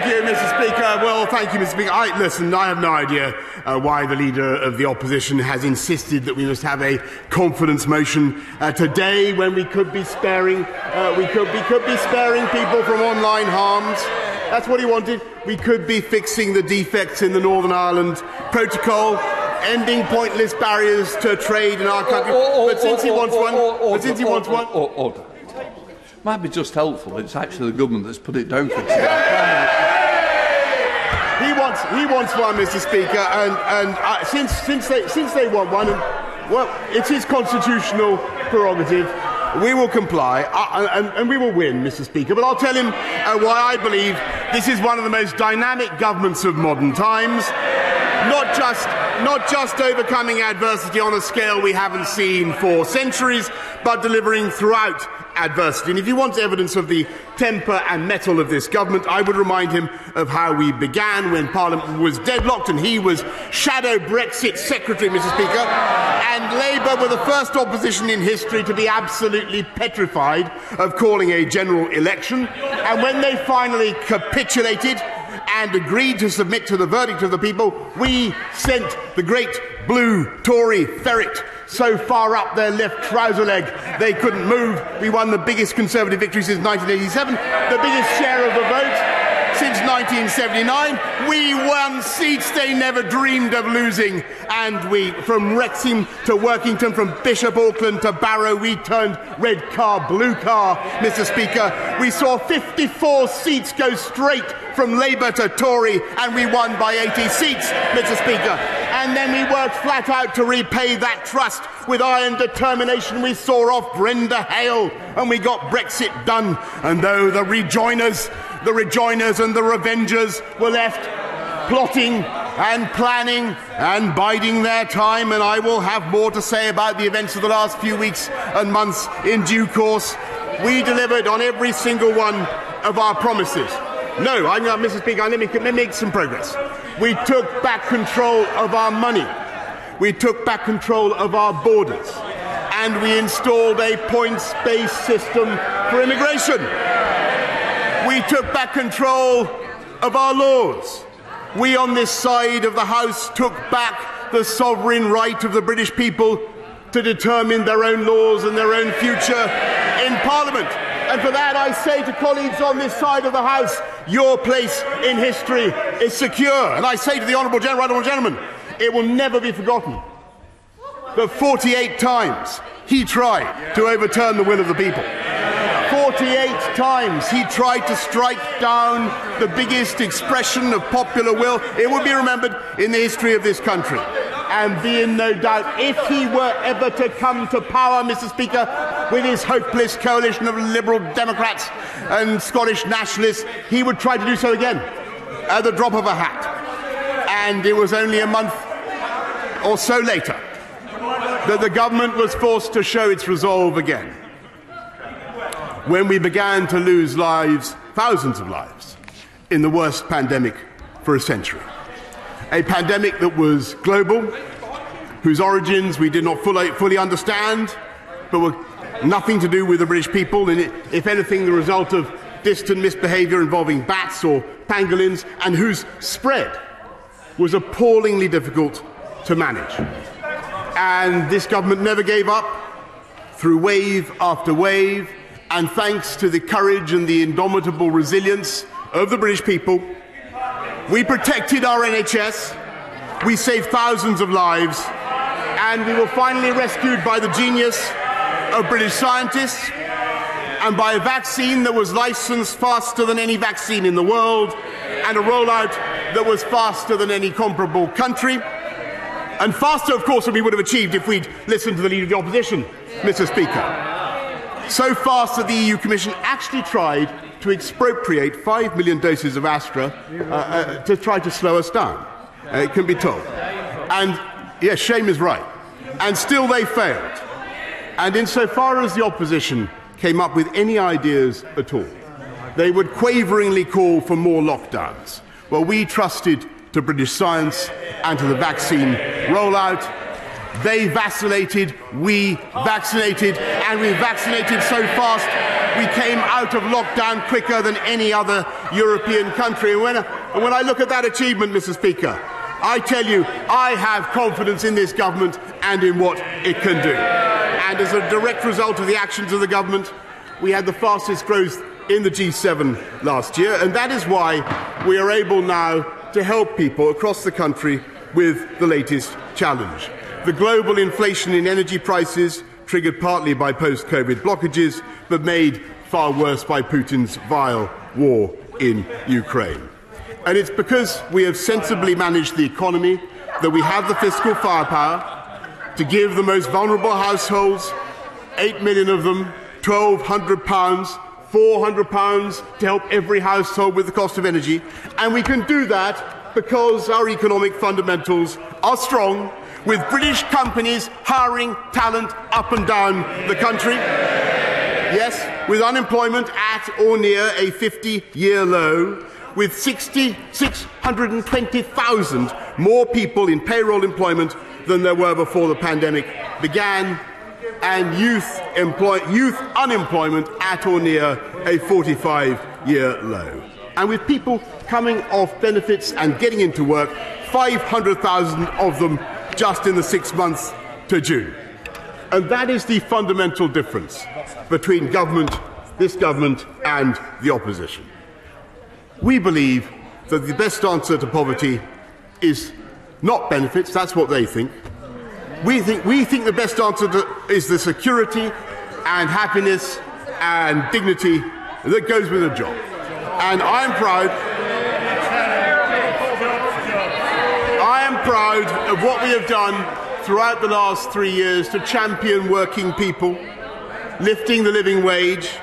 you, Mr. Speaker. Well, thank you, Mr. Speaker. Listen, I have no idea why the Leader of the Opposition has insisted that we must have a confidence motion today when we could be sparing people from online harms. That's what he wanted. We could be fixing the defects in the Northern Ireland Protocol, ending pointless barriers to trade in our country. But since he wants one... Order. Might be just helpful. It's actually the government that's put it down for today. He wants one, Mr. Speaker, and since they want one, well, it's his constitutional prerogative. We will comply, and we will win, Mr. Speaker. But I'll tell him why I believe this is one of the most dynamic governments of modern times. Not just overcoming adversity on a scale we haven't seen for centuries, but delivering throughout adversity. And if he wants evidence of the temper and mettle of this government, I would remind him of how we began when Parliament was deadlocked and he was shadow Brexit Secretary, Mr. Speaker, and Labour were the first opposition in history to be absolutely petrified of calling a general election. And when they finally capitulated and agreed to submit to the verdict of the people, we sent the great blue Tory ferret so far up their left trouser leg they couldn't move. We won the biggest Conservative victory since 1987, the biggest share of the vote since 1979. We won seats they never dreamed of losing, and we, from Wrexham to Workington, from Bishop Auckland to Barrow, we turned red car, blue car, Mr. Speaker. We saw 54 seats go straight from Labour to Tory, and we won by 80 seats, Mr. Speaker. And then we worked flat out to repay that trust. With iron determination, we saw off Brenda Hale, and we got Brexit done. And though the rejoiners and the revengers were left plotting and planning and biding their time, and I will have more to say about the events of the last few weeks and months in due course, we delivered on every single one of our promises. No, Mr. Speaker, let me make some progress. We took back control of our money. We took back control of our borders. And we installed a points-based system for immigration. We took back control of our laws. We on this side of the House took back the sovereign right of the British people to determine their own laws and their own future in Parliament. And for that, I say to colleagues on this side of the House, your place in history is secure. And I say to the Honourable Gentleman, it will never be forgotten that 48 times he tried to overturn the will of the people. 48 times he tried to strike down the biggest expression of popular will, it will be remembered, in the history of this country. And be in no doubt, if he were ever to come to power, Mr. Speaker, with his hopeless coalition of Liberal Democrats and Scottish nationalists, he would try to do so again at the drop of a hat. And it was only a month or so later that the government was forced to show its resolve again, when we began to lose lives, thousands of lives, in the worst pandemic for a century. A pandemic that was global, whose origins we did not fully understand, but were nothing to do with the British people, and if anything, the result of distant misbehaviour involving bats or pangolins, and whose spread was appallingly difficult to manage. And this government never gave up through wave after wave, and thanks to the courage and the indomitable resilience of the British people, we protected our NHS, we saved thousands of lives, and we were finally rescued by the genius of British scientists and by a vaccine that was licensed faster than any vaccine in the world, and a rollout that was faster than any comparable country, and faster, of course, than we would have achieved if we'd listened to the Leader of the Opposition, Mr. Speaker. So fast that the EU Commission actually tried to expropriate 5 million doses of Astra to try to slow us down. It can be told. And, yes, shame is right. And still they failed. And insofar as the opposition came up with any ideas at all, they would quaveringly call for more lockdowns. Well, we trusted to British science and to the vaccine rollout. They vacillated, we vaccinated, and we vaccinated so fast We came out of lockdown quicker than any other European country. And when I look at that achievement, Mr. Speaker, I tell you, I have confidence in this government and in what it can do. And as a direct result of the actions of the government, we had the fastest growth in the G7 last year, and that is why we are able now to help people across the country with the latest challenge. The global inflation in energy prices, triggered partly by post-COVID blockages, but made far worse by Putin's vile war in Ukraine. And it's because we have sensibly managed the economy that we have the fiscal firepower to give the most vulnerable households, 8 million of them, £1,200, £400 to help every household with the cost of energy. And we can do that because our economic fundamentals are strong, with British companies hiring talent up and down the country. Yes, with unemployment at or near a 50-year low, with 620,000 more people in payroll employment than there were before the pandemic began, and youth unemployment at or near a 45-year low. And with people coming off benefits and getting into work, 500,000 of them just in the 6 months to June. And that is the fundamental difference between this government and the opposition. We believe that the best answer to poverty is not benefits, that's what they think. We think the best answer is the security and happiness and dignity that goes with a job. And I am proud of what we have done throughout the last 3 years to champion working people, lifting the living wage,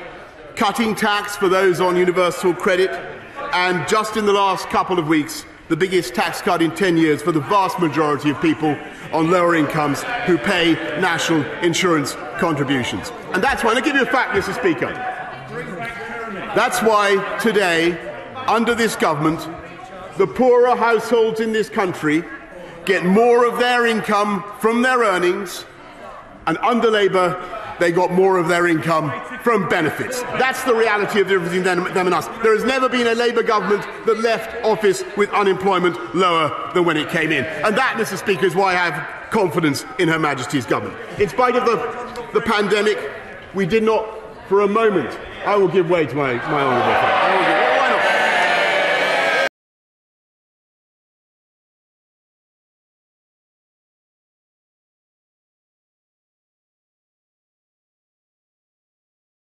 cutting tax for those on universal credit, and just in the last couple of weeks, the biggest tax cut in 10 years for the vast majority of people on lower incomes who pay national insurance contributions. And that's why, and I'll give you a fact, Mr. Speaker, that's why today, under this government, the poorer households in this country get more of their income from their earnings, and under Labour, they got more of their income from benefits. That's the reality of the difference between them and us. There has never been a Labour government that left office with unemployment lower than when it came in. And that, Mr. Speaker, is why I have confidence in Her Majesty's government. In spite of the pandemic, we did not, for a moment, I will give way to my honourable friend.